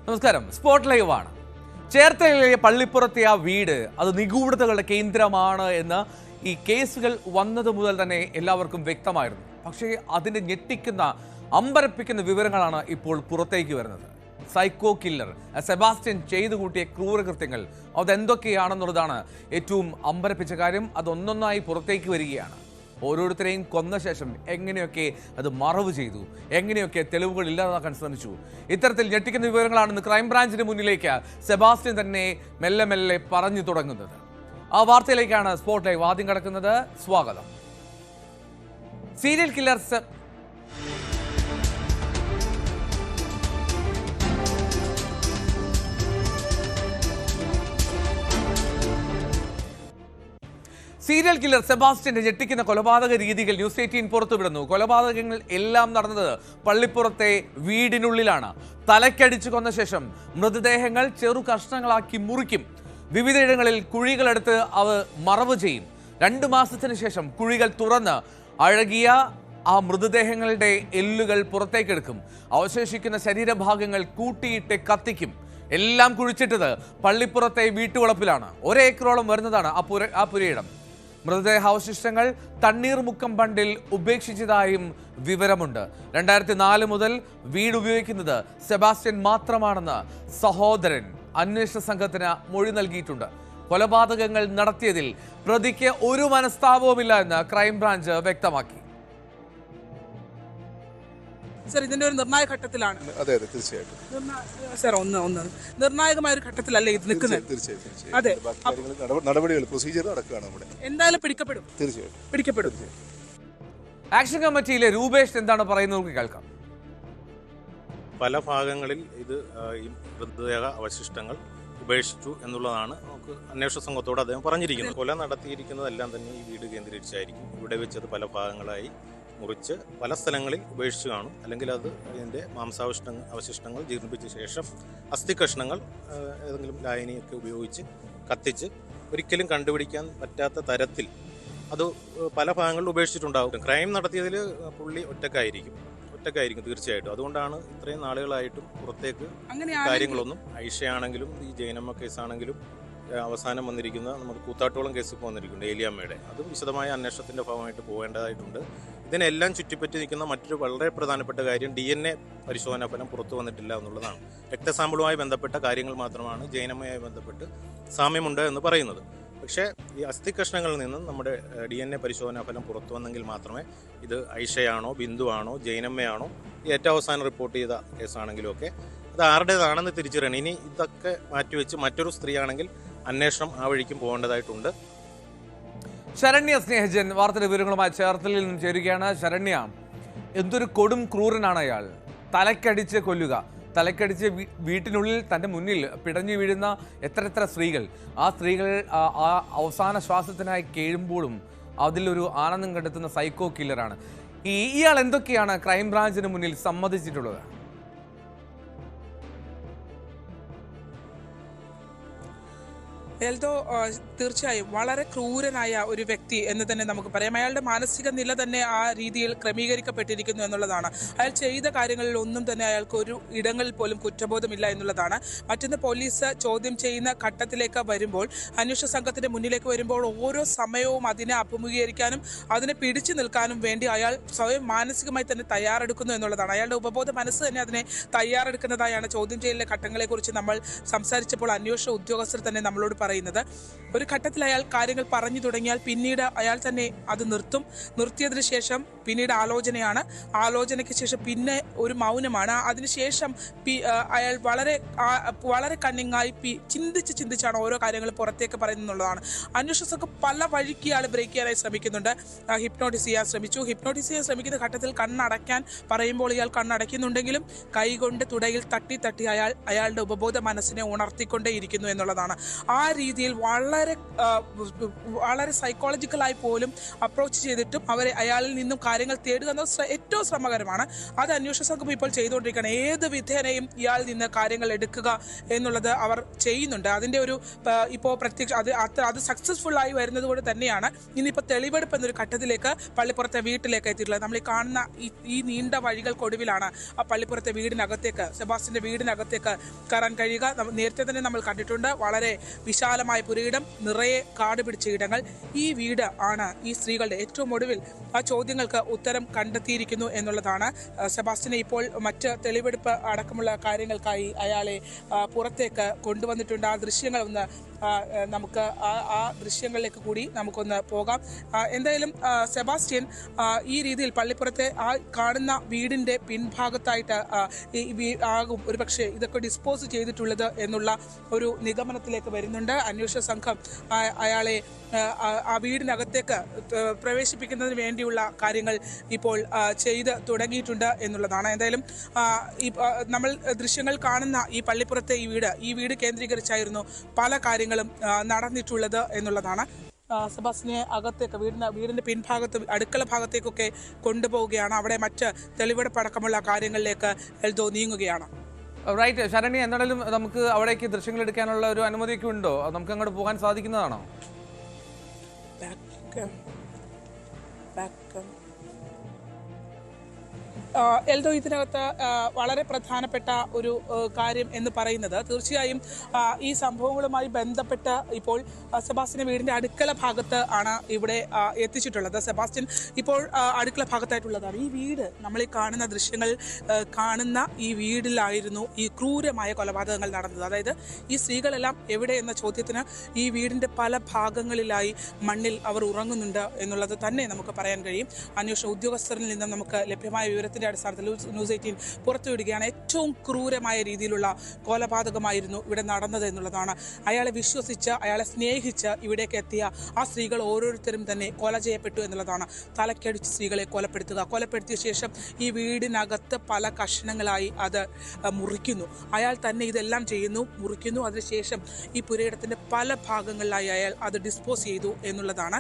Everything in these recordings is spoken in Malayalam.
നമസ്കാരം. സ്പോട്ട് ലൈവ് ആണ്. ചേർത്തലയിലെ പള്ളിപ്പുറത്തെ ആ വീട് അത് നിഗൂഢതകളുടെ കേന്ദ്രമാണ് എന്ന് ഈ കേസുകൾ വന്നത് മുതൽ തന്നെ എല്ലാവർക്കും വ്യക്തമായിരുന്നു. പക്ഷേ അതിന്റെ ഞെട്ടിക്കുന്ന അമ്പരപ്പിക്കുന്ന വിവരങ്ങളാണ് ഇപ്പോൾ പുറത്തേക്ക് വരുന്നത്. സൈക്കോ കില്ലർ സെബാസ്റ്റ്യൻ ചെയ്തു കൂട്ടിയ ക്രൂരകൃത്യങ്ങൾ അതെന്തൊക്കെയാണെന്നുള്ളതാണ് ഏറ്റവും അമ്പരപ്പിച്ച കാര്യം. അതൊന്നൊന്നായി പുറത്തേക്ക് വരികയാണ്. ഓരോരുത്തരെയും കൊന്ന ശേഷം എങ്ങനെയൊക്കെ അത് മറവ് ചെയ്തു, എങ്ങനെയൊക്കെ തെളിവുകൾ ഇല്ലാതാക്കാൻ ശ്രമിച്ചു. ഇത്തരത്തിൽ ഞെട്ടിക്കുന്ന വിവരങ്ങളാണ് ഇന്ന് ക്രൈംബ്രാഞ്ചിന് മുന്നിലേക്ക് സെബാസ്റ്റ്യൻ തന്നെ മെല്ലെ മെല്ലെ പറഞ്ഞു തുടങ്ങുന്നത്. ആ വാർത്തയിലേക്കാണ് സ്പോട്ട് ലൈവ് ആദ്യം കിടക്കുന്നത്. സ്വാഗതം. സീരിയൽ കില്ലർ സീരിയൽ കില്ലർ സെബാസ്റ്റ്യന്റെ ഞെട്ടിക്കുന്ന കൊലപാതക രീതികൾ ന്യൂസ് 18 പുറത്തുവിടുന്നു. കൊലപാതകങ്ങൾ എല്ലാം നടന്നത് പള്ളിപ്പുറത്തെ വീടിനുള്ളിലാണ്. തലക്കടിച്ചു കൊന്ന ശേഷം മൃതദേഹങ്ങൾ ചെറു കഷ്ണങ്ങളാക്കി മുറിക്കും. വിവിധയിടങ്ങളിൽ കുഴികളെടുത്ത് അവ മറവ് ചെയ്യും. 2 മാസത്തിന് ശേഷം കുഴികൾ തുറന്ന് അഴകിയ ആ മൃതദേഹങ്ങളുടെ എല്ലുകൾ പുറത്തേക്കെടുക്കും. അവശേഷിക്കുന്ന ശരീരഭാഗങ്ങൾ കൂട്ടിയിട്ട് കത്തിക്കും. എല്ലാം കുഴിച്ചിട്ടത് പള്ളിപ്പുറത്തെ വീട്ടുവളപ്പിലാണ്. 1 ഏക്കറോളം വരുന്നതാണ് ആ പുരയിടം. മൃതദേഹാവശിഷ്ടങ്ങൾ തണ്ണീർമുക്കം ബണ്ടിൽ ഉപേക്ഷിച്ചതായും വിവരമുണ്ട്. 2004 മുതൽ വീട് ഉപയോഗിക്കുന്നത് സെബാസ്റ്റ്യൻ മാത്രമാണെന്ന് സഹോദരൻ അന്വേഷണ സംഘത്തിന് മൊഴി നൽകിയിട്ടുണ്ട്. കൊലപാതകങ്ങൾ നടത്തിയതിൽ പ്രതിക്ക് ഒരു മനസ്താപവുമില്ല എന്ന് ക്രൈംബ്രാഞ്ച് വ്യക്തമാക്കി. സർ, ഇതിന്റെ ഒരു നിർണായക ഘട്ടത്തിലാണ്. അതെ അതെ തീർച്ചയായിട്ടും സർ, നിർണായകമായ ഒരു ഘട്ടത്തിലല്ലേ ഇത് നിൽക്കുന്നത്? തീർച്ചയായിട്ടും അതെ, നടപടികൾ പ്രൊസീജിയർ നടക്കുകയാണ് നമ്മുടെ. എന്തായാലും പിടിക്കപ്പെടും. തീർച്ചയായിട്ടും പിടിക്കപ്പെടും. ആക്ഷൻ കമ്മിറ്റിയിലെ രൂപേഷ് എന്താണ് പറയുന്നത് കേൾക്കാം. പല ഭാഗങ്ങളിൽ ഇത് ഈ മൃതദേഹ അവശിഷ്ടങ്ങൾ ഉപേക്ഷിച്ചു എന്നുള്ളതാണ് നമുക്ക് അന്വേഷണ സംഘത്തോട് അദ്ദേഹം പറഞ്ഞിരിക്കുന്നത്. കൊല നടത്തിയിരിക്കുന്നതെല്ലാം തന്നെ ഈ വീട് കേന്ദ്രീകരിച്ചായിരിക്കും. ഇവിടെ വെച്ചത് പല ഭാഗങ്ങളായി മുറിച്ച് പല സ്ഥലങ്ങളിൽ ഉപേക്ഷിച്ച് കാണും. അല്ലെങ്കിൽ അത് അതിൻ്റെ അവശിഷ്ടങ്ങൾ ജീർണിപ്പിച്ച ശേഷം അസ്ഥി കഷ്ണങ്ങൾ ഏതെങ്കിലും ലായനിയൊക്കെ ഉപയോഗിച്ച് കത്തിച്ച് ഒരിക്കലും കണ്ടുപിടിക്കാൻ പറ്റാത്ത തരത്തിൽ അത് പല ഭാഗങ്ങളിൽ ഉപേക്ഷിച്ചിട്ടുണ്ടാകും. ക്രൈം നടത്തിയതിൽ പുള്ളി ഒറ്റക്കായിരിക്കും തീർച്ചയായിട്ടും. അതുകൊണ്ടാണ് ഇത്രയും നാളുകളായിട്ടും പുറത്തേക്ക് കാര്യങ്ങളൊന്നും, ഐഷയാണെങ്കിലും ഈ ജൈനമ്മ കേസാണെങ്കിലും അവസാനം വന്നിരിക്കുന്ന നമ്മുടെ കൂത്താട്ടോളം കേസ് ഇപ്പോൾ വന്നിരിക്കുന്നു ഏലിയമ്മയുടെ, അതും വിശദമായ അന്വേഷണത്തിൻ്റെ ഭാഗമായിട്ട് പോകേണ്ടതായിട്ടുണ്ട്. ഇതിനെല്ലാം ചുറ്റിപ്പറ്റി നിൽക്കുന്ന മറ്റൊരു വളരെ പ്രധാനപ്പെട്ട കാര്യം DNA പരിശോധനാ ഫലം പുറത്തു വന്നിട്ടില്ല എന്നുള്ളതാണ്. രക്തസാമ്പിളുമായി ബന്ധപ്പെട്ട കാര്യങ്ങൾ മാത്രമാണ് ജൈനമ്മയുമായി ബന്ധപ്പെട്ട് സാമ്യമുണ്ട് എന്ന് പറയുന്നത്. പക്ഷേ ഈ അസ്ഥി കഷ്ണങ്ങളിൽ നിന്നും നമ്മുടെ DNA പരിശോധനാ ഫലം പുറത്തു വന്നെങ്കിൽ മാത്രമേ ഇത് ഐഷയാണോ ബിന്ദുവാണോ ജൈനമ്മയാണോ ഈ ഏറ്റവും അവസാനം റിപ്പോർട്ട് ചെയ്ത കേസാണെങ്കിലും ഒക്കെ അത് ആരുടേതാണെന്ന് തിരിച്ചറിയണം. ഇനി ഇതൊക്കെ മാറ്റിവെച്ച് മറ്റൊരു സ്ത്രീയാണെങ്കിൽ അന്വേഷണം ആ വഴിക്കും പോകേണ്ടതായിട്ടുണ്ട്. ശരണ്യ സ്നേഹജൻ വാർത്തയുടെ വിവരങ്ങളുമായി ചേർത്തലിൽ നിന്നും ചേരുകയാണ്. ശരണ്യ, എന്തൊരു കൊടും ക്രൂരനാണ് അയാൾ. തലക്കടിച്ച് കൊല്ലുക, തലക്കടിച്ച് വീട്ടിനുള്ളിൽ തൻ്റെ മുന്നിൽ പിടഞ്ഞു വീഴുന്ന എത്ര സ്ത്രീകൾ. ആ സ്ത്രീകൾ ആ അവസാന ശ്വാസത്തിനായി കേഴുമ്പോഴും അതിലൊരു ആനന്ദം കണ്ടെത്തുന്ന സൈക്കോ കില്ലറാണ്. ഇയാൾ എന്തൊക്കെയാണ് ക്രൈംബ്രാഞ്ചിന് മുന്നിൽ സമ്മതിച്ചിട്ടുള്ളത്? എൽദോ, തീർച്ചയായും വളരെ ക്രൂരനായ ഒരു വ്യക്തി എന്ന് തന്നെ നമുക്ക് പറയാം. അയാളുടെ മാനസിക നില തന്നെ ആ രീതിയിൽ ക്രമീകരിക്കപ്പെട്ടിരിക്കുന്നു എന്നുള്ളതാണ്. അയാൾ ചെയ്ത കാര്യങ്ങളിൽ ഒന്നും തന്നെ അയാൾക്ക് ഒരു ഇടങ്ങളിൽ പോലും കുറ്റബോധമില്ല എന്നുള്ളതാണ്. മറ്റൊന്ന്, പോലീസ് ചോദ്യം ചെയ്യുന്ന ഘട്ടത്തിലേക്ക് വരുമ്പോൾ, അന്വേഷണ സംഘത്തിന്റെ മുന്നിലേക്ക് വരുമ്പോൾ ഓരോ സമയവും അതിനെ അഭിമുഖീകരിക്കാനും അതിനെ പിടിച്ചു നിൽക്കാനും വേണ്ടി അയാൾ സ്വയം മാനസികമായി തന്നെ തയ്യാറെടുക്കുന്നു എന്നുള്ളതാണ്. അയാളുടെ ഉപബോധ മനസ്സ് തന്നെ അതിനെ തയ്യാറെടുക്കുന്നതായാണ് ചോദ്യം ചെയ്യലിലെ ഘട്ടങ്ങളെക്കുറിച്ച് നമ്മൾ സംസാരിച്ചപ്പോൾ അന്വേഷണ ഉദ്യോഗസ്ഥർ തന്നെ നമ്മളോട് പറയുന്നത്. ഒരു ഘട്ടത്തിൽ അയാൾ കാര്യങ്ങൾ പറഞ്ഞു തുടങ്ങിയാൽ പിന്നീട് അയാൾ തന്നെ അത് നിർത്തിയതിനു ശേഷം പിന്നീട് ആലോചനയാണ്. ആലോചനയ്ക്ക് ശേഷം പിന്നെ ഒരു മൗനമാണ്. അതിനുശേഷം അയാൾ വളരെ കണ്ണിങ്ങായി ചിന്തിച്ചാണ് ഓരോ കാര്യങ്ങളും പുറത്തേക്ക് പറയുന്നുള്ളതാണ്. അന്വേഷണ സംഘം പല വഴിക്ക് അയാൾ ബ്രേക്ക് ചെയ്യാനായി ശ്രമിക്കുന്നുണ്ട്. ഹിപ്നോട്ടിസ് ചെയ്യാൻ ശ്രമിക്കുന്ന ഘട്ടത്തിൽ കണ്ണടയ്ക്കാൻ പറയുമ്പോൾ ഇയാൾ കണ്ണടയ്ക്കുന്നുണ്ടെങ്കിലും കൈകൊണ്ട് തുടയിൽ തട്ടി അയാളുടെ ഉപബോധ മനസ്സിനെ ഉണർത്തിക്കൊണ്ടേയിരിക്കുന്നു എന്നുള്ളതാണ്. ആ രീതിയിൽ വളരെ സൈക്കോളജിക്കലായി പോലും അപ്രോച്ച് ചെയ്തിട്ടും അയാളിൽ നിന്നും കാര്യങ്ങൾ തേടുക എന്നത് ഏറ്റവും ശ്രമകരമാണ്. അത് അന്വേഷണ സംഘം ഇപ്പോൾ ചെയ്തുകൊണ്ടിരിക്കുകയാണ്. ഏത് വിധേനയും ഇയാൾ നിന്ന് കാര്യങ്ങൾ എടുക്കുക എന്നുള്ളത് അവർ ചെയ്യുന്നുണ്ട്. അതിൻ്റെ ഒരു ഇപ്പോൾ പ്രത്യക്ഷ അത് സക്സസ്ഫുൾ ആയി വരുന്നത് കൊണ്ട് തന്നെയാണ് ഇന്നിപ്പോൾ തെളിവെടുപ്പ് എന്നൊരു ഘട്ടത്തിലേക്ക് പള്ളിപ്പുറത്തെ വീട്ടിലേക്ക് എത്തിയിട്ടുള്ളത്. നമ്മൾ ഈ കാണുന്ന ഈ നീണ്ട വഴികൾക്കൊടുവിലാണ് ആ പള്ളിപ്പുറത്തെ വീടിനകത്തേക്ക്, സെബാസ്റ്റ്യന്റെ വീടിനകത്തേക്ക് കയറാൻ കഴിയുക. നേരത്തെ തന്നെ നമ്മൾ കണ്ടിട്ടുണ്ട്, വളരെ വിശാലമായ പുരയിടം, നിറയെ കാട് പിടിച്ച ഇടങ്ങൾ. ഈ വീട് ആണ് ഈ സ്ത്രീകളുടെ ഏറ്റവും ഒടുവിൽ ആ ചോദ്യങ്ങൾക്ക് ഉത്തരം കണ്ടെത്തിയിരിക്കുന്നു എന്നുള്ളതാണ്. സെബാസ്റ്റ്യനെ ഇപ്പോൾ മറ്റ് തെളിവെടുപ്പ് അടക്കമുള്ള കാര്യങ്ങൾക്കായി അയാളെ പുറത്തേക്ക് കൊണ്ടുവന്നിട്ടുണ്ട്. ആ ദൃശ്യങ്ങൾ ഒന്ന് നമുക്ക് ആ ദൃശ്യങ്ങളിലേക്ക് കൂടി നമുക്കൊന്ന് പോകാം. എന്തായാലും സെബാസ്റ്റ്യൻ ഈ രീതിയിൽ പള്ളിപ്പുറത്തെ ആ കാണുന്ന വീടിൻ്റെ പിൻഭാഗത്തായിട്ട് ആകും ഒരുപക്ഷെ ഇതൊക്കെ ഡിസ്പോസ് ചെയ്തിട്ടുള്ളത് എന്നുള്ള ഒരു നിഗമനത്തിലേക്ക് വരുന്നുണ്ട്. അന്വേഷണ സംഘം അയാളെ ആ വീടിനകത്തേക്ക് പ്രവേശിപ്പിക്കുന്നതിന് വേണ്ടിയുള്ള കാര്യങ്ങൾ ഇപ്പോൾ ചെയ്ത് തുടങ്ങിയിട്ടുണ്ട് എന്നുള്ളതാണ്. എന്തായാലും നമ്മൾ ദൃശ്യങ്ങൾ കാണുന്ന ഈ പള്ളിപ്പുറത്തെ ഈ വീട് കേന്ദ്രീകരിച്ചായിരുന്നു പല കാര്യങ്ങളും നടന്നിട്ടുള്ളത് എന്നുള്ളതാണ്. സെബാസ്റ്റ്യനെ അകത്തേക്ക് വീടിന്റെ പിൻഭാഗത്ത് അടുക്കള ഭാഗത്തേക്കൊക്കെ കൊണ്ടുപോവുകയാണ്. അവിടെ മറ്റ് തെളിവെടുപ്പടക്കമുള്ള കാര്യങ്ങളിലേക്ക് എൽദോ നീങ്ങുകയാണ്. റൈറ്റ് ശരണ്യ, എന്തായാലും നമുക്ക് അവിടേക്ക് ദൃശ്യങ്ങൾ എടുക്കാനുള്ള ഒരു അനുമതിയൊക്കെ ഉണ്ടോ? നമുക്ക് അങ്ങോട്ട് പോകാൻ സാധിക്കുന്നതാണോ? എൽദോ, ഇതിനകത്ത് വളരെ പ്രധാനപ്പെട്ട ഒരു കാര്യം എന്ന് പറയുന്നത് തീർച്ചയായും ഈ സംഭവങ്ങളുമായി ബന്ധപ്പെട്ട് ഇപ്പോൾ സെബാസ്റ്റ്യന്റെ വീടിന്റെ അടുക്കള ഭാഗത്ത് ആണ് ഇവിടെ എത്തിച്ചിട്ടുള്ളത്. സെബാസ്റ്റ്യൻ ഇപ്പോൾ അടുക്കള ഭാഗത്തായിട്ടുള്ളതാണ്. ഈ വീട്, നമ്മൾ ഈ കാണുന്ന ദൃശ്യങ്ങൾ കാണുന്ന ഈ വീടിലായിരുന്നു ഈ ക്രൂരമായ കൊലപാതകങ്ങൾ നടന്നത്. അതായത് ഈ സ്ത്രീകളെല്ലാം എവിടെ എന്ന ചോദ്യത്തിന് ഈ വീടിന്റെ പല ഭാഗങ്ങളിലായി മണ്ണിൽ അവർ ഉറങ്ങുന്നുണ്ട് എന്നുള്ളത് തന്നെ നമുക്ക് പറയാൻ കഴിയും. അന്വേഷണ ഉദ്യോഗസ്ഥരിൽ നിന്നും നമുക്ക് ലഭ്യമായ വിവരത്തിന്റെ അടിസ്ഥാനത്തിൽ ന്യൂസ് 18 പുറത്തുവിടുകയാണ്. ഏറ്റവും ക്രൂരമായ രീതിയിലുള്ള കൊലപാതകമായിരുന്നു ഇവിടെ നടന്നത് എന്നുള്ളതാണ്. അയാളെ വിശ്വസിച്ച്, അയാളെ സ്നേഹിച്ച് ഇവിടേക്ക് എത്തിയ ആ സ്ത്രീകൾ ഓരോരുത്തരും തന്നെ കൊല ചെയ്യപ്പെട്ടു എന്നുള്ളതാണ്. തലക്കടിച്ച് സ്ത്രീകളെ കൊലപ്പെടുത്തിയ ശേഷം ഈ വീടിനകത്ത് പല കഷ്ണങ്ങളായി അത് മുറിക്കുന്നു. അയാൾ തന്നെ ഇതെല്ലാം ചെയ്യുന്നു, മുറിക്കുന്നു. അതിനുശേഷം ഈ പുരയിടത്തിന്റെ പല ഭാഗങ്ങളിലായി അയാൾ അത് ഡിസ്പോസ് ചെയ്തു എന്നുള്ളതാണ്.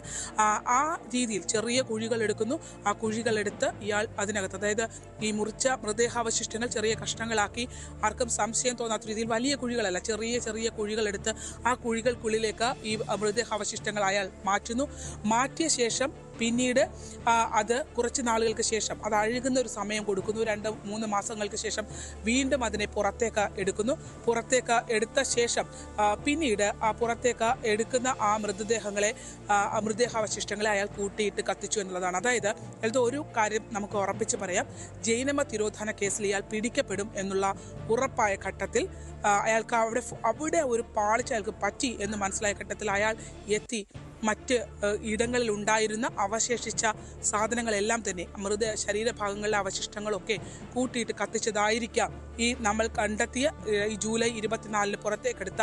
ആ രീതിയിൽ ചെറിയ കുഴികൾ എടുക്കുന്നു. ആ കുഴികളെടുത്ത് ഇയാൾ അതിനകത്ത്, അതായത് ഈ മുറിച്ച മൃതദേഹാവശിഷ്ടങ്ങൾ ചെറിയ കഷ്ണങ്ങളാക്കി, ആർക്കും സംശയം തോന്നാത്ത രീതിയിൽ വലിയ കുഴികളല്ല, ചെറിയ ചെറിയ കുഴികളെടുത്ത് ആ കുഴികൾക്കുള്ളിലേക്ക് ഈ മൃതദേഹാവശിഷ്ടങ്ങൾ അയാൾ മാറ്റിയ ശേഷം പിന്നീട് അത് കുറച്ച് നാളുകൾക്ക് ശേഷം അത് അഴുകുന്ന ഒരു സമയം കൊടുക്കുന്നു. 2-3 മാസങ്ങൾക്ക് ശേഷം വീണ്ടും അതിനെ പുറത്തേക്ക് എടുത്ത ശേഷം പിന്നീട് ആ പുറത്തേക്ക് എടുക്കുന്ന ആ മൃതദേഹാവശിഷ്ടങ്ങളെ അയാൾ കൂട്ടിയിട്ട് കത്തിച്ചു എന്നുള്ളതാണ്. അതായത് ഇത് ഒരു കാര്യം നമുക്ക് ഉറപ്പിച്ച് പറയാം, ജൈനമ തിരോധാന കേസിൽ ഇയാൾ പിടിക്കപ്പെടും എന്നുള്ള ഉറപ്പായ ഘട്ടത്തിൽ അയാൾക്ക് അവിടെ ഒരു പാളിച്ച അയാൾക്ക് പറ്റി എന്ന് മനസ്സിലായ ഘട്ടത്തിൽ അയാൾ എത്തി മറ്റ് ഇടങ്ങളിൽ ഉണ്ടായിരുന്ന അവശേഷിച്ച സാധനങ്ങളെല്ലാം തന്നെ ശരീരഭാഗങ്ങളിലെ അവശിഷ്ടങ്ങളൊക്കെ കൂട്ടിയിട്ട് കത്തിച്ചതായിരിക്കാം ഈ നമ്മൾ കണ്ടെത്തിയ ഈ ജൂലൈ 24 പുറത്തേക്കെടുത്ത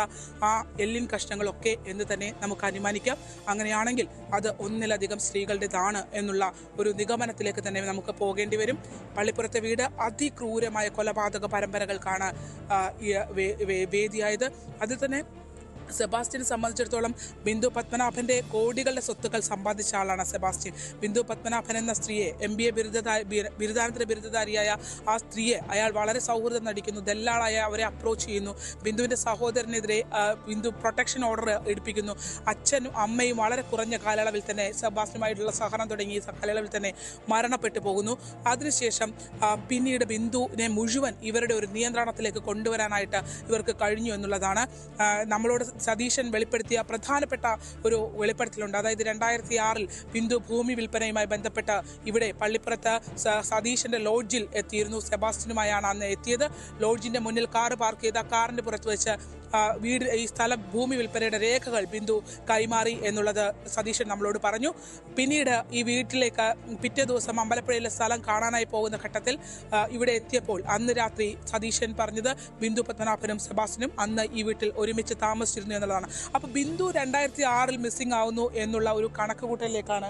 ആ എല്ലിൻ കഷ്ണങ്ങളൊക്കെ എന്ന് തന്നെ നമുക്ക് അനുമാനിക്കാം. അങ്ങനെയാണെങ്കിൽ അത് ഒന്നിലധികം സ്ത്രീകളുടേതാണ് എന്നുള്ള ഒരു നിഗമനത്തിലേക്ക് തന്നെ നമുക്ക് പോകേണ്ടി വരും. പള്ളിപ്പുറത്തെ വീട് അതിക്രൂരമായ കൊലപാതക പരമ്പരകൾക്കാണ് വേദിയായത്. അതിൽ തന്നെ സെബാസ്റ്റ്യനെ സംബന്ധിച്ചിടത്തോളം ബിന്ദു പത്മനാഭന്റെ കോടികളുടെ സ്വത്തുക്കൾ സമ്പാദിച്ച ആളാണ് സെബാസ്റ്റ്യൻ. ബിന്ദു പത്മനാഭൻ എന്ന സ്ത്രീയെ, MBA ബിരുദാനന്തര ബിരുദധാരിയായ ആ സ്ത്രീയെ അയാൾ വളരെ സൗഹൃദം നടിക്കുന്നു, ദല്ലാളായ അവരെ അപ്രോച്ച് ചെയ്യുന്നു. ബിന്ദുവിന്റെ സഹോദരനെതിരെ ബിന്ദു പ്രൊട്ടക്ഷൻ ഓർഡർ എടുപ്പിക്കുന്നു. അച്ഛനും അമ്മയും വളരെ കുറഞ്ഞ കാലയളവിൽ തന്നെ സെബാസ്റ്റ്യനുമായിട്ടുള്ള സഹകരണം തുടങ്ങി കാലയളവിൽ തന്നെ മരണപ്പെട്ടു പോകുന്നു. അതിനുശേഷം പിന്നീട് ബിന്ദുവിനെ മുഴുവൻ ഇവരുടെ ഒരു നിയന്ത്രണത്തിലേക്ക് കൊണ്ടുവരാനായിട്ട് ഇവർക്ക് കഴിഞ്ഞു എന്നുള്ളതാണ്. നമ്മളോട് സതീശൻ വെളിപ്പെടുത്തിയ പ്രധാനപ്പെട്ട ഒരു വെളിപ്പെടുത്തലുണ്ട്. അതായത് 2006 ബിന്ദു ഭൂമി വിൽപ്പനയുമായി ബന്ധപ്പെട്ട് ഇവിടെ പള്ളിപ്പുറത്ത് സതീശന്റെ ലോഡ്ജിൽ എത്തിയിരുന്നു. സെബാസ്റ്റ്യനുമായാണ് അന്ന് എത്തിയത്. ലോഡ്ജിന്റെ മുന്നിൽ കാറ് പാർക്ക് ചെയ്ത കാറിന്റെ പുറത്ത് വെച്ച് ഈ സ്ഥലം ഭൂമി വിൽപ്പനയുടെ രേഖകൾ ബിന്ദു കൈമാറി എന്നുള്ളത് സതീശൻ നമ്മളോട് പറഞ്ഞു. പിന്നീട് ഈ വീട്ടിലേക്ക് പിറ്റേ ദിവസം അമ്പലപ്പുഴയിലെ സ്ഥലം കാണാനായി പോകുന്ന ഘട്ടത്തിൽ ഇവിടെ എത്തിയപ്പോൾ അന്ന് രാത്രി സതീശൻ പറഞ്ഞത് ബിന്ദു പത്മനാഭനും സെബാസ്റ്റ്യനും അന്ന് ഈ വീട്ടിൽ ഒരുമിച്ച് താമസിച്ചിരുന്നു എന്നുള്ളതാണ്. അപ്പോൾ ബിന്ദു 2006 മിസ്സിംഗ് ആവുന്നു എന്നുള്ള ഒരു കണക്കുകൂട്ടലിലേക്കാണ്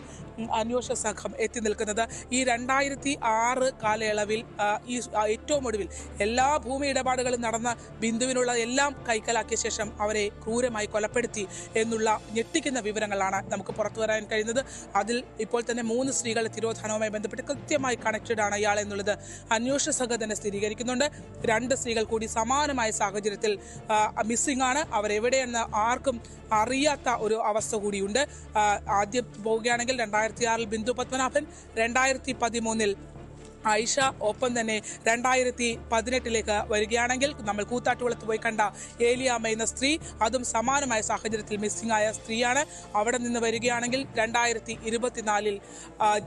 അന്വേഷണ സംഘം എത്തി നിൽക്കുന്നത്. ഈ 2006 കാലയളവിൽ ഈ ഏറ്റവും ഒടുവിൽ എല്ലാ ഭൂമി ഇടപാടുകളും നടന്ന ബിന്ദുവിനുള്ള എല്ലാം കൈക്കലാക്കി വിധേയരാക്കിയ ശേഷം അവരെ ക്രൂരമായി കൊലപ്പെടുത്തി എന്നുള്ള ഞെട്ടിക്കുന്ന വിവരങ്ങളാണ് നമുക്ക് പുറത്തു വരാൻ കഴിയുന്നത്. അതിൽ ഇപ്പോൾ തന്നെ 3 സ്ത്രീകൾ തിരോധാനവുമായി ബന്ധപ്പെട്ട് കൃത്യമായി കണക്റ്റഡ് ആണ് ഇയാൾ എന്നുള്ളത് അന്വേഷണ സംഘം തന്നെ സ്ഥിരീകരിക്കുന്നുണ്ട്. 2 സ്ത്രീകൾ കൂടി സമാനമായ സാഹചര്യത്തിൽ മിസ്സിംഗ് ആണ്. അവരെവിടെയെന്ന് ആർക്കും അറിയാത്ത ഒരു അവസ്ഥ കൂടിയുണ്ട്. ആദ്യം പോവുകയാണെങ്കിൽ 2006 ബിന്ദു പത്മനാഭൻ, 2013 ആയിഷ, ഒപ്പം തന്നെ 2018 വരികയാണെങ്കിൽ നമ്മൾ കൂത്താട്ടുകുളത്ത് പോയി കണ്ട ഏലിയാമ്മ എന്ന സ്ത്രീ, അതും സമാനമായ സാഹചര്യത്തിൽ മിസ്സിംഗ് ആയ സ്ത്രീയാണ്. അവിടെ നിന്ന് വരികയാണെങ്കിൽ 2024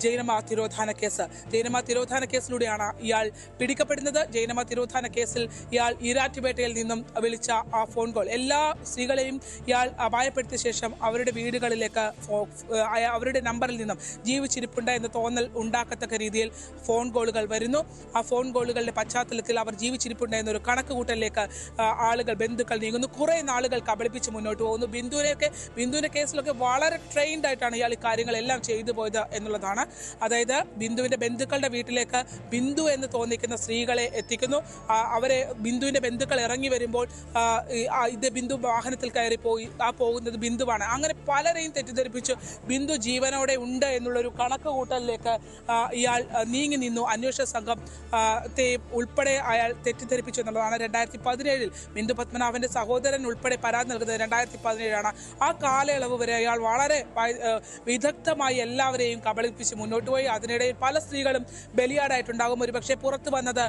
ജൈനമ തിരോധാന കേസ്. ജൈനമ തിരോധാന കേസിലൂടെയാണ് ഇയാൾ പിടിക്കപ്പെടുന്നത്. ജൈനമ തിരോധാന കേസിൽ ഇയാൾ ഈരാറ്റുപേട്ടയിൽ നിന്നും വിളിച്ച ആ ഫോൺ കോൾ, എല്ലാ സ്ത്രീകളെയും ഇയാൾ അപായപ്പെടുത്തിയ ശേഷം അവരുടെ വീടുകളിലേക്ക് അവരുടെ നമ്പറിൽ നിന്നും ജീവിച്ചിരിപ്പുണ്ട് എന്ന തോന്നൽ ഉണ്ടാക്കത്തക്ക രീതിയിൽ ഫോൺ കോൾ വരുന്നു. ആ ഫോൺ കോളുകളുടെ പശ്ചാത്തലത്തിൽ അവർ ജീവിച്ചിരിപ്പുണ്ട് എന്നൊരു കണക്കുകൂട്ടലിലേക്ക് ബന്ധുക്കൾ നീങ്ങുന്നു. കുറെ നാളുകൾ കബളിപ്പിച്ച് മുന്നോട്ട് പോകുന്നു. ബിന്ദുവിന്റെ കേസിലൊക്കെ വളരെ ട്രെയിൻഡ് ആയിട്ടാണ് ഇയാൾ ഈ കാര്യങ്ങളെല്ലാം ചെയ്തു പോയത് എന്നുള്ളതാണ്. അതായത് ബിന്ദുവിന്റെ ബന്ധുക്കളുടെ വീട്ടിലേക്ക് ബിന്ദു എന്ന് തോന്നിക്കുന്ന സ്ത്രീകളെ എത്തിക്കുന്നു. അവരെ ബിന്ദുവിന്റെ ബന്ധുക്കൾ ഇറങ്ങി വരുമ്പോൾ ഇത് ബിന്ദു വാഹനത്തിൽ കയറി പോകുന്നത് ബിന്ദുവാണ്. അങ്ങനെ പലരെയും തെറ്റിദ്ധരിപ്പിച്ച് ബിന്ദു ജീവനോടെ ഉണ്ട് എന്നുള്ളൊരു കണക്കുകൂട്ടലിലേക്ക് ഇയാൾ നീങ്ങി നിന്നു. അന്വേഷണ സംഘം ഉൾപ്പെടെ അയാൾ തെറ്റിദ്ധരിപ്പിച്ചു എന്നുള്ളതാണ്. 2017 ബിന്ദു പത്മനാഭന്റെ സഹോദരൻ ഉൾപ്പെടെ പരാതി നൽകുന്നത് 2017 ആ കാലയളവ് വരെ അയാൾ വളരെ വിദഗ്ധമായി എല്ലാവരെയും കബളിപ്പിച്ച് മുന്നോട്ട് പോയി. അതിനിടയിൽ പല സ്ത്രീകളും ബലിയാടായിട്ടുണ്ടാകും. ഒരു പക്ഷേ പുറത്തു വന്നത്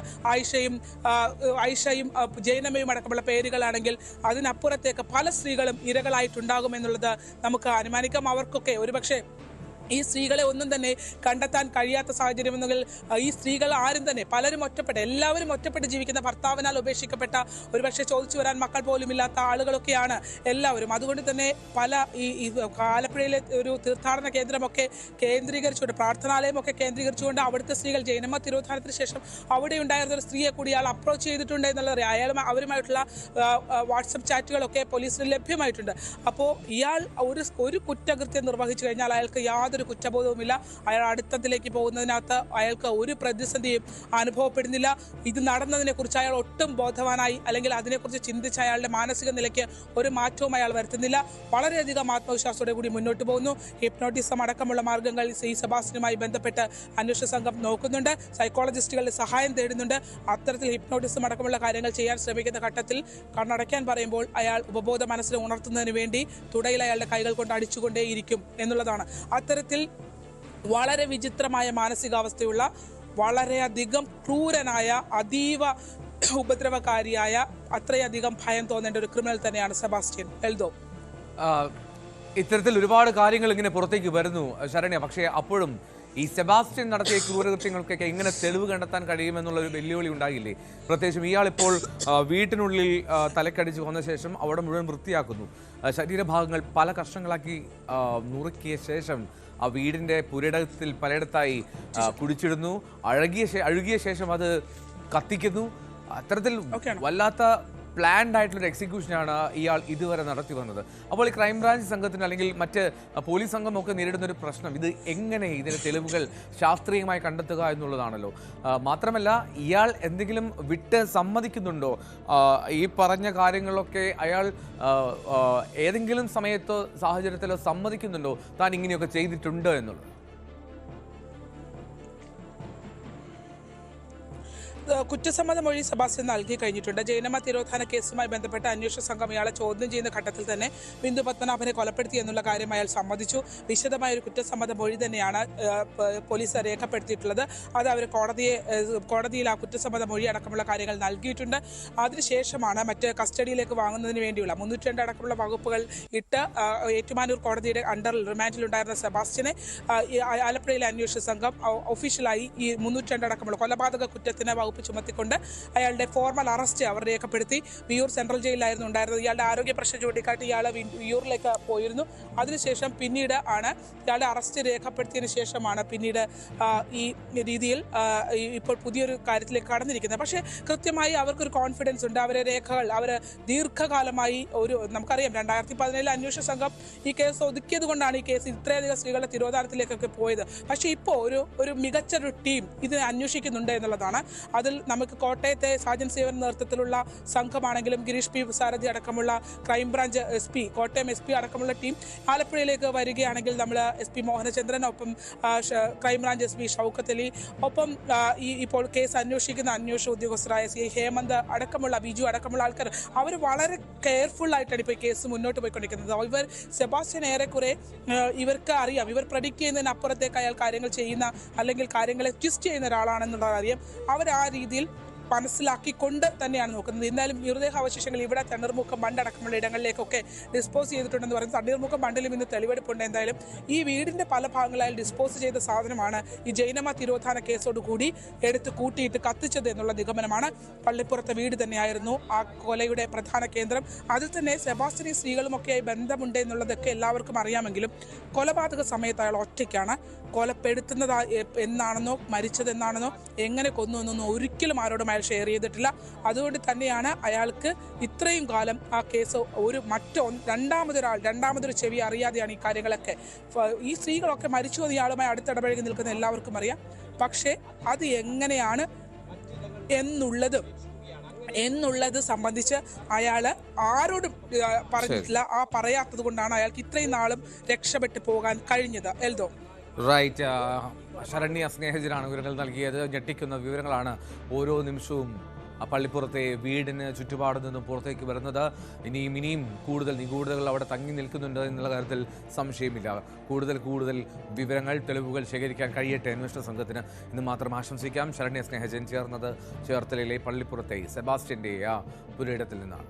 ആയിഷയും ജൈനമയും അടക്കമുള്ള പേരുകളാണെങ്കിൽ അതിനപ്പുറത്തേക്ക് പല സ്ത്രീകളും ഇരകളായിട്ടുണ്ടാകും എന്നുള്ളത് നമുക്ക് അനുമാനിക്കാം. അവർക്കൊക്കെ ഒരുപക്ഷെ ഈ സ്ത്രീകളെ ഒന്നും തന്നെ കണ്ടെത്താൻ കഴിയാത്ത സാഹചര്യം എന്നെങ്കിൽ ഈ സ്ത്രീകൾ ആരും തന്നെ എല്ലാവരും ഒറ്റപ്പെട്ട് ജീവിക്കുന്ന, ഭർത്താവിനാൽ ഉപേക്ഷിക്കപ്പെട്ട, ഒരുപക്ഷെ ചോദിച്ചു വരാൻ മക്കൾ പോലും ഇല്ലാത്ത ആളുകളൊക്കെയാണ് എല്ലാവരും. അതുകൊണ്ട് തന്നെ പല ഈ ആലപ്പുഴയിലെ ഒരു തീർത്ഥാടന കേന്ദ്രമൊക്കെ കേന്ദ്രീകരിച്ചുകൊണ്ട്, പ്രാർത്ഥനാലയമൊക്കെ കേന്ദ്രീകരിച്ചുകൊണ്ട് അവിടുത്തെ സ്ത്രീകൾ ജൈനമ തിരോധാനത്തിന് ശേഷം അവിടെ ഉണ്ടായിരുന്ന ഒരു സ്ത്രീയെ കൂടി അയാൾ അപ്രോച്ച് ചെയ്തിട്ടുണ്ട് എന്നുള്ളത് അവരുമായിട്ടുള്ള വാട്സപ്പ് ചാറ്റുകളൊക്കെ പോലീസിന് ലഭ്യമായിട്ടുണ്ട്. അപ്പോൾ ഇയാൾ ഒരു കുറ്റകൃത്യം നിർവഹിച്ചു കഴിഞ്ഞാൽ അയാൾക്ക് യാതൊരു കുറ്റബോധവുമില്ല. അയാൾ അടുത്തതിലേക്ക് പോകുന്നതിനകത്ത് അയാൾക്ക് ഒരു പ്രതിസന്ധിയും അനുഭവപ്പെടുന്നില്ല. ഇത് നടന്നതിനെ കുറിച്ച് അയാൾ ഒട്ടും ബോധവാനായി അല്ലെങ്കിൽ അതിനെക്കുറിച്ച് ചിന്തിച്ച അയാളുടെ മാനസിക നിലയ്ക്ക് ഒരു മാറ്റവും അയാൾ വരുത്തുന്നില്ല. വളരെയധികം ആത്മവിശ്വാസത്തോടെ കൂടി മുന്നോട്ട് പോകുന്നു. ഹിപ്നോട്ടിസം അടക്കമുള്ള മാർഗങ്ങൾ ഈ സെബാസ്റ്റ്യനുമായി ബന്ധപ്പെട്ട് അന്വേഷണ സംഘം നോക്കുന്നുണ്ട്. സൈക്കോളജിസ്റ്റുകളുടെ സഹായം തേടുന്നുണ്ട്. അത്തരത്തിൽ ഹിപ്നോട്ടിസം അടക്കമുള്ള കാര്യങ്ങൾ ചെയ്യാൻ ശ്രമിക്കുന്ന ഘട്ടത്തിൽ കണ്ണടയ്ക്കാൻ പറയുമ്പോൾ അയാൾ ഉപബോധ മനസ്സിനെ ഉണർത്തുന്നതിന് വേണ്ടി തുടയിൽ അയാളുടെ കൈകൾ കൊണ്ട് അടിച്ചുകൊണ്ടേയിരിക്കും എന്നുള്ളതാണ്. അത്തരത്തിൽ വളരെ വിചിത്രമായ മാനസികാവസ്ഥയുള്ള, വളരെയധികം ക്രൂരനായ, അതീവ ഉപദ്രവകാരിയായ, അത്രയധികം ഭയം തോന്നേണ്ട ഒരു ക്രിമിനൽ തന്നെയാണ് സെബാസ്റ്റ്യൻ. എൽദോ, ഇത്തരത്തിൽ ഒരുപാട് കാര്യങ്ങൾ ഇങ്ങനെ പുറത്തേക്ക് വരുന്നു ശരണ്യ. പക്ഷേ അപ്പോഴും ഈ സെബാസ്റ്റ്യൻ നടത്തിയ ക്രൂരകൃത്യങ്ങൾക്കൊക്കെ എങ്ങനെ തെളിവ് കണ്ടെത്താൻ കഴിയുമെന്നുള്ള ഒരു വെല്ലുവിളി ഉണ്ടാകില്ലേ? പ്രത്യേകിച്ചും ഇയാളിപ്പോൾ വീട്ടിനുള്ളിൽ തലക്കടിച്ച് കൊന്ന ശേഷം അവിടെ മുഴുവൻ വൃത്തിയാക്കുന്നു. ശരീരഭാഗങ്ങൾ പല കഷ്ണങ്ങളാക്കി നുറുക്കിയ ശേഷം ആ വീടിൻ്റെ പുരയിടത്തിൽ പലയിടത്തായി കുടിച്ചിടുന്നു. അഴുകിയ ശേഷം അത് കത്തിക്കുന്നു. അത്തരത്തിൽ വല്ലാത്ത പ്ലാൻഡ് ആയിട്ടുള്ളൊരു എക്സിക്യൂഷനാണ് ഇയാൾ ഇതുവരെ നടത്തി വന്നത്. അപ്പോൾ ഈ ക്രൈംബ്രാഞ്ച് സംഘത്തിന് അല്ലെങ്കിൽ മറ്റ് പോലീസ് സംഘമൊക്കെ നേരിടുന്ന ഒരു പ്രശ്നം, ഇത് എങ്ങനെ ഇതിൻ്റെ തെളിവുകൾ ശാസ്ത്രീയമായി കണ്ടെത്തുക എന്നുള്ളതാണല്ലോ. മാത്രമല്ല ഇയാൾ എന്തെങ്കിലും വിട്ട് സമ്മതിക്കുന്നുണ്ടോ? ഈ പറഞ്ഞ കാര്യങ്ങളൊക്കെ അയാൾ ഏതെങ്കിലും സമയത്തോ സാഹചര്യത്തിലോ സമ്മതിക്കുന്നുണ്ടോ താൻ ഇങ്ങനെയൊക്കെ ചെയ്തിട്ടുണ്ട് എന്നുള്ളത്? കുറ്റസമ്മത മൊഴി സെബാസ്റ്റ്യൻ നൽകി കഴിഞ്ഞിട്ടുണ്ട്. ജൈനമ തിരോധാന കേസുമായി ബന്ധപ്പെട്ട അന്വേഷണ സംഘം ഇയാളെ ചോദ്യം ചെയ്യുന്ന ഘട്ടത്തിൽ തന്നെ ബിന്ദു പത്മനാഭനെ കൊലപ്പെടുത്തി എന്നുള്ള കാര്യം അയാൾ സമ്മതിച്ചു. വിശദമായ ഒരു കുറ്റസമ്മത മൊഴി തന്നെയാണ് പോലീസ് രേഖപ്പെടുത്തിയിട്ടുള്ളത്. അത് അവർ കോടതിയിൽ ആ കുറ്റസമ്മത മൊഴി അടക്കമുള്ള കാര്യങ്ങൾ നൽകിയിട്ടുണ്ട്. അതിനുശേഷമാണ് മറ്റ് കസ്റ്റഡിയിലേക്ക് വാങ്ങുന്നതിന് വേണ്ടിയുള്ള 302 അടക്കമുള്ള വകുപ്പുകൾ ഇട്ട് ഏറ്റുമാനൂർ കോടതിയുടെ അണ്ടറിൽ റിമാൻഡിലുണ്ടായിരുന്ന സെബാസ്റ്റ്യനെ ആലപ്പുഴയിലെ അന്വേഷണ സംഘം ഒഫീഷ്യലായി ഈ 302 അടക്കമുള്ള കൊലപാതക കുറ്റത്തിന് വകുപ്പ് ചുമത്തിക്കൊണ്ട് അയാളുടെ ഫോർമൽ അറസ്റ്റ് അവർ രേഖപ്പെടുത്തി. വിയൂർ സെൻട്രൽ ജയിലിലായിരുന്നു ഉണ്ടായിരുന്നത്. ഇയാളുടെ ആരോഗ്യ പ്രശ്നം ചൂണ്ടിക്കാട്ടി ഇയാൾ വിയൂറിലേക്ക് പോയിരുന്നു. അതിനുശേഷം പിന്നീട് ആണ് ഇയാളുടെ അറസ്റ്റ് രേഖപ്പെടുത്തിയതിനു ശേഷമാണ് പിന്നീട് ഈ രീതിയിൽ ഇപ്പോൾ പുതിയൊരു കാര്യത്തിലേക്ക് കടന്നിരിക്കുന്നത്. പക്ഷേ കൃത്യമായി അവർക്കൊരു കോൺഫിഡൻസ് ഉണ്ട്. അവരെ രേഖകൾ അവർ ദീർഘകാലമായി നമുക്കറിയാം 2017 അന്വേഷണ സംഘം ഈ കേസ് ഒതുക്കിയത് കൊണ്ടാണ് ഈ കേസ് ഇത്രയധികം സ്ത്രീകളുടെ തിരോധാനത്തിലേക്കൊക്കെ പോയത്. പക്ഷേ ഇപ്പോൾ ഒരു മികച്ചൊരു ടീം ഇതിനെ അന്വേഷിക്കുന്നുണ്ട് എന്നുള്ളതാണ്. അത് അതിൽ നമുക്ക് കോട്ടയത്തെ സാജൻ സേവൻ നേതൃത്വത്തിലുള്ള സംഘമാണെങ്കിലും ഗിരീഷ് പി സാരഥി അടക്കമുള്ള ക്രൈംബ്രാഞ്ച് SP, കോട്ടയം SP അടക്കമുള്ള ടീം ആലപ്പുഴയിലേക്ക് വരികയാണെങ്കിൽ നമ്മൾ SP മോഹനചന്ദ്രൻ, ഒപ്പം ക്രൈംബ്രാഞ്ച് SP ഷൗക്കത്ത് അലി, ഒപ്പം ഇപ്പോൾ കേസ് അന്വേഷിക്കുന്ന അന്വേഷണ ഉദ്യോഗസ്ഥരായ CI ഹേമന്ത് അടക്കമുള്ള ബിജു അടക്കമുള്ള ആൾക്കാർ അവർ വളരെ കെയർഫുൾ ആയിട്ടാണ് ഇപ്പോൾ ഈ കേസ് മുന്നോട്ട് പോയിക്കൊണ്ടിരിക്കുന്നത്. ഇവർ സെബാസ്റ്റ്യൻ ഏറെക്കുറെ ഇവർക്ക് അറിയാം, ഇവർ പ്രഡിക്റ്റ് ചെയ്യുന്നതിനപ്പുറത്തേക്ക് അയാൾ കാര്യങ്ങൾ ചെയ്യുന്ന അല്ലെങ്കിൽ കാര്യങ്ങളെ ട്വിസ്റ്റ് ചെയ്യുന്ന ഒരാളാണെന്നുള്ളത് അറിയാം. അവർ ആ രീതിയിൽ മനസ്സിലാക്കിക്കൊണ്ട് തന്നെയാണ് നോക്കുന്നത്. എന്നാലും മൃതദേഹാവശിഷ്ടങ്ങൾ ഇവിടെ തണ്ണീർമുക്കം ബണ്ടടക്കമുള്ള ഇടങ്ങളിലേക്കൊക്കെ ഡിസ്പോസ് ചെയ്തിട്ടുണ്ടെന്ന് പറയുന്നത്. തണ്ണീർമുക്കം ബണ്ടിലും ഇന്ന് തെളിവെടുപ്പുണ്ട്. എന്തായാലും ഈ വീടിന്റെ പല ഭാഗങ്ങളായി ഡിസ്പോസ് ചെയ്ത സാധനമാണ് ഈ ജൈനമ്മ തിരോധാന കേസോടുകൂടി എടുത്ത് കൂട്ടിയിട്ട് കത്തിച്ചത് എന്നുള്ള നിഗമനമാണ്. പള്ളിപ്പുറത്തെ വീട് തന്നെയായിരുന്നു ആ കൊലയുടെ പ്രധാന കേന്ദ്രം. അതിൽ തന്നെ സെബാസ്റ്റ്യനും സ്ത്രീകളുമൊക്കെയായി ബന്ധമുണ്ട് എന്നുള്ളതൊക്കെ എല്ലാവർക്കും അറിയാമെങ്കിലും കൊലപാതക സമയത്ത് അയാൾ ഒറ്റയ്ക്കാണ്. കൊലപ്പെടുത്തുന്നത് എന്നാണെന്നോ മരിച്ചതെന്നാണെന്നോ എങ്ങനെ കൊന്നു എന്നൊന്നും ഒരിക്കലും ആരോടും അയാൾ ഷെയർ ചെയ്തിട്ടില്ല. അതുകൊണ്ട് തന്നെയാണ് അയാൾക്ക് ഇത്രയും കാലം ആ കേസ് രണ്ടാമതൊരു ചെവി അറിയാതെയാണ് ഈ കാര്യങ്ങളൊക്കെ. ഈ സ്ത്രീകളൊക്കെ മരിച്ചു എന്ന് ഇയാളുമായി അടുത്തിടപഴകി നിൽക്കുന്ന എല്ലാവർക്കും അറിയാം. പക്ഷേ അത് എങ്ങനെയാണ് എന്നുള്ളത് സംബന്ധിച്ച് അയാൾ ആരോടും പറഞ്ഞിട്ടില്ല. ആ പറയാത്തത് കൊണ്ടാണ് അയാൾക്ക് ഇത്രയും നാളും രക്ഷപ്പെട്ടു പോകാൻ കഴിഞ്ഞത്. എൽദോ റൈറ്റ്. ശരണ്യ സ്നേഹജനാണ് വിവരങ്ങൾ നൽകിയത്. ഞെട്ടിക്കുന്ന വിവരങ്ങളാണ് ഓരോ നിമിഷവും ആ പള്ളിപ്പുറത്തെ വീടിന് ചുറ്റുപാട് നിന്നും പുറത്തേക്ക് വരുന്നത്. ഇനിയും കൂടുതൽ നിഗൂഢതകൾ അവിടെ തങ്ങി നിൽക്കുന്നുണ്ട് എന്നുള്ള കാര്യത്തിൽ സംശയമില്ല. കൂടുതൽ വിവരങ്ങൾ, തെളിവുകൾ ശേഖരിക്കാൻ കഴിയട്ടെ അന്വേഷണ സംഘത്തിന് എന്ന് മാത്രം ആശംസിക്കാം. ശരണ്യ സ്നേഹജൻ ചേർത്തലയിലെ പള്ളിപ്പുറത്തെ സെബാസ്റ്റ്യൻ്റെ ആ പുരയിടത്തിൽ നിന്നാണ്.